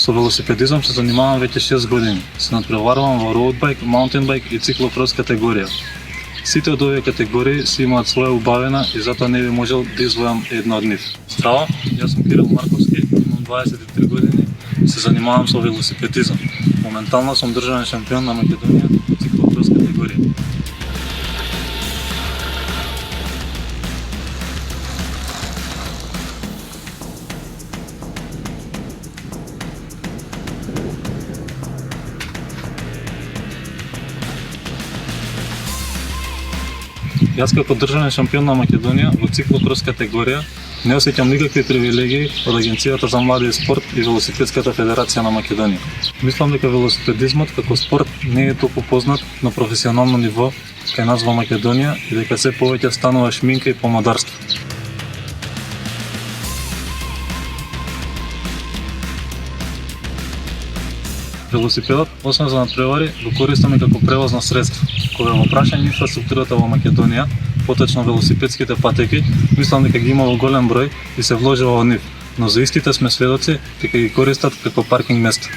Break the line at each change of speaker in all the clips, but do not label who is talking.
Со велосипедизам се занимавам веќе 6 години. Се надпреварувам во роудбајк, маунтенбајк и циклокрос категорија. Сите од овие категории си имаат своја убавина и затоа не би можел да извојам една од нив. Здраво, јас сум Кирил Марковски, имам 23 години и се занимавам со велосипедизам. Моментално сум државен шампион на Македонија во циклокрос категорија. Јас како државен шампион на Македонија во циклокрос категорија не осеќам никакви привилегии од Агенцијата за млади и спорт и Велосипедската федерација на Македонија. Мислам дека велосипедизмот како спорт не е толку познат на професионално ниво кај нас во Македонија и дека се повеќе станува шминка и помадарство. Велосипедот, освен за надпревари, го користаме како превозно средство. Кога во прашање инфраструктурата во Македонија, поточно велосипедските патеки, мислам дека ги има во голем број и се вложува во нив, но за истите сме сведоци дека ги користат како паркинг место.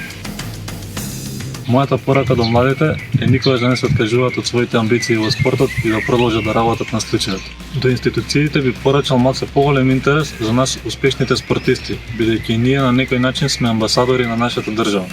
Мојата порака до младите е никогаш да не се откажуваат од своите амбиции во спортот и да продолжат да работат на случајот. До институциите би порачал малце поголем интерес за нас успешните спортисти, бидејќи и ние на некој начин сме амбасадори на нашата држава.